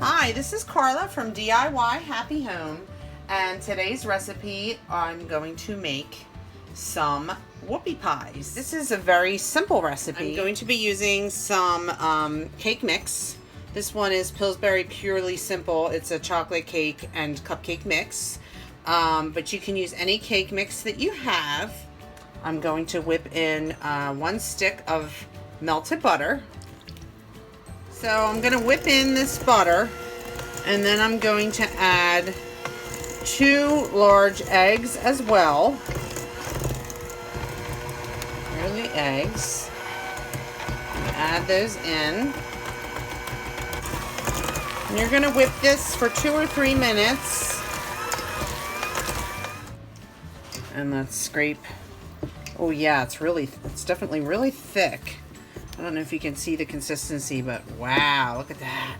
Hi, this is Carla from DIY Happy Home, and today's recipe I'm going to make some whoopie pies. This is a very simple recipe. I'm going to be using some cake mix. This one is Pillsbury Purely Simple. It's a chocolate cake and cupcake mix, but you can use any cake mix that you have. I'm going to whip in 1 stick of melted butter. So I'm going to whip in this butter, and then I'm going to add 2 large eggs as well. Here are the eggs. Add those in. And you're going to whip this for 2 or 3 minutes. And let's scrape. Oh yeah, it's definitely really thick. I don't know if you can see the consistency, but wow, look at that.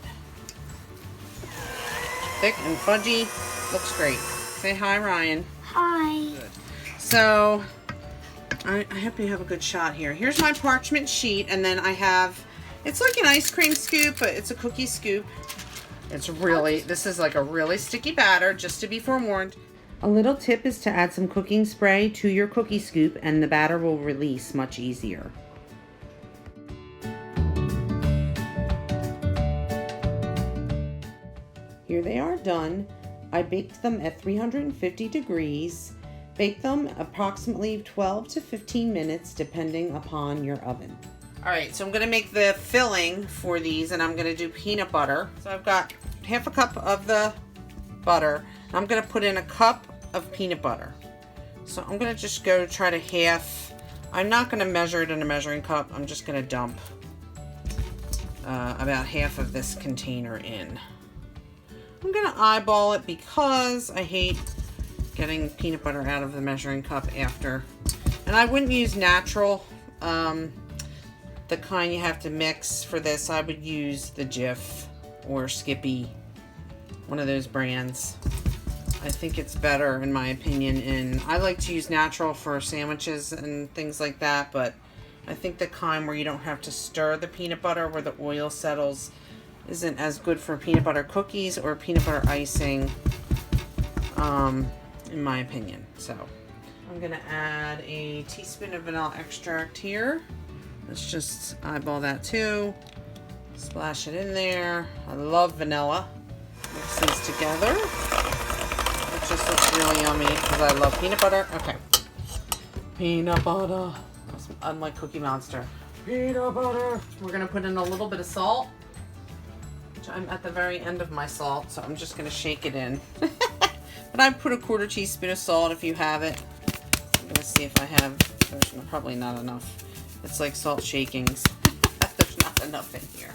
Thick and fudgy. Looks great. Say hi, Ryan. Hi. Good. So, I hope you have a good shot here. Here's my parchment sheet, and then I have, it's like an ice cream scoop, but it's a cookie scoop. This is like a really sticky batter, just to be forewarned. A little tip is to add some cooking spray to your cookie scoop, and the batter will release much easier. Here they are done. I baked them at 350 degrees. Bake them approximately 12 to 15 minutes depending upon your oven. Alright, so I'm going to make the filling for these, and I'm going to do peanut butter. So I've got half a cup of the butter. I'm going to put in a cup of peanut butter. So I'm going to just go try to half. I'm not going to measure it in a measuring cup. I'm just going to dump about half of this container in. I'm going to eyeball it because I hate getting peanut butter out of the measuring cup after. And I wouldn't use natural, the kind you have to mix for this. I would use the Jif or Skippy, one of those brands. I think it's better in my opinion. And I like to use natural for sandwiches and things like that, but I think the kind where you don't have to stir the peanut butter, where the oil settles, isn't as good for peanut butter cookies or peanut butter icing, in my opinion. So I'm going to add a teaspoon of vanilla extract here. Let's just eyeball that too. Splash it in there. I love vanilla. Mix these together. It just looks really yummy because I love peanut butter. Okay. Peanut butter. I'm like Cookie Monster. Peanut butter. We're going to put in a little bit of salt. I'm at the very end of my salt, so I'm just going to shake it in. But I put a 1/4 teaspoon of salt if you have it. I'm going to see if I have. There's probably not enough. It's like salt shakings. There's not enough in here.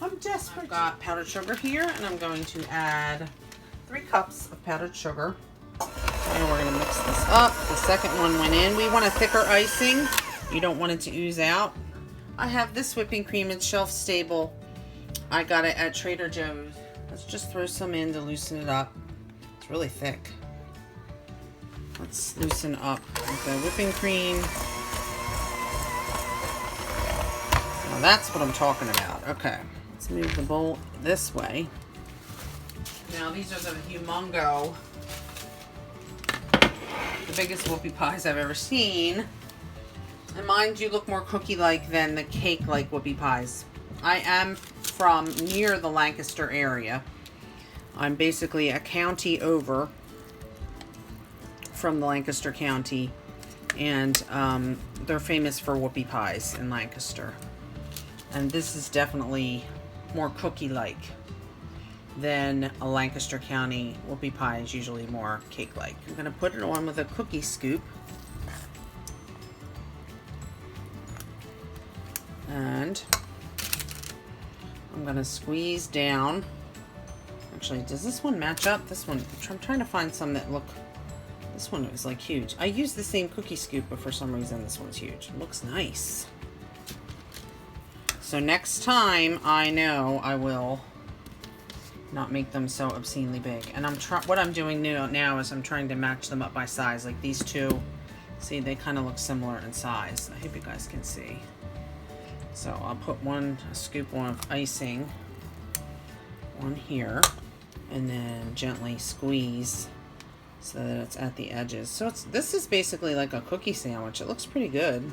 I'm desperate. I've got powdered sugar here, and I'm going to add 3 cups of powdered sugar. And we're going to mix this up. The second one went in. We want a thicker icing. You don't want it to ooze out. I have this whipping cream. It's shelf stable. I got it at Trader Joe's. Let's just throw some in to loosen it up. It's really thick. Let's loosen up with the whipping cream. Now that's what I'm talking about. Okay, let's move the bowl this way. Now these are the Humongo, the biggest whoopie pies I've ever seen. And mind you, look more cookie-like than the cake-like whoopie pies. I am from near the Lancaster area. I'm basically a county over from the Lancaster County, and they're famous for whoopie pies in Lancaster. And this is definitely more cookie-like than a Lancaster County whoopie pie is usually more cake-like. I'm going to put it on with a cookie scoop. And I'm going to squeeze down. Actually, does this one match up? This one, I'm trying to find some that look, this one is like huge. I use the same cookie scoop, but for some reason this one's huge. It looks nice. So next time, I know I will not make them so obscenely big. And what I'm doing now is I'm trying to match them up by size. Like these two, see, they kind of look similar in size. I hope you guys can see. So I'll put a scoop of icing one here, and then gently squeeze so that it's at the edges. So this is basically like a cookie sandwich. It looks pretty good.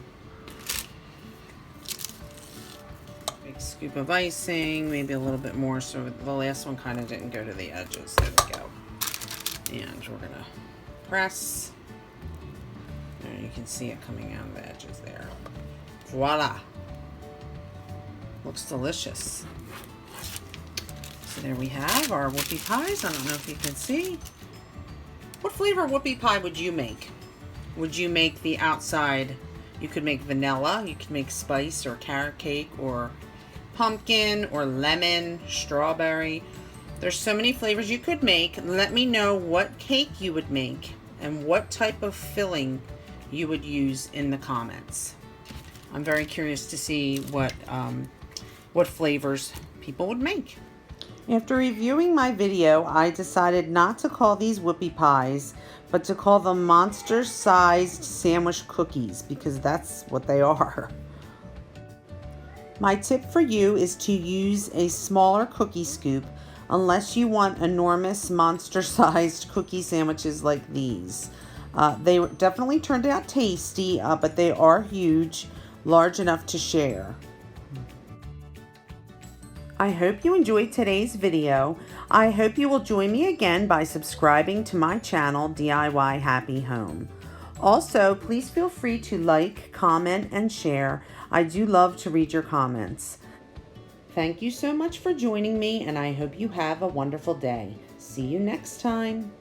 Big scoop of icing, maybe a little bit more, so the last one kind of didn't go to the edges. There we go. And we're gonna press. There, you can see it coming out of the edges there. Voila! Looks delicious. So there we have our whoopie pies. I don't know if you can see. What flavor whoopie pie would you make? Would you make the outside? You could make vanilla, you could make spice or carrot cake or pumpkin or lemon, strawberry. There's so many flavors you could make. Let me know what cake you would make and what type of filling you would use in the comments. I'm very curious to see what flavors people would make. After reviewing my video, I decided not to call these whoopie pies, but to call them monster-sized sandwich cookies, because that's what they are. My tip for you is to use a smaller cookie scoop unless you want enormous monster-sized cookie sandwiches like these. They definitely turned out tasty, but they are huge, large enough to share. I hope you enjoyed today's video. I hope you will join me again by subscribing to my channel, DIY Happy Home. Also, please feel free to like, comment, and share. I do love to read your comments. Thank you so much for joining me, and I hope you have a wonderful day. See you next time.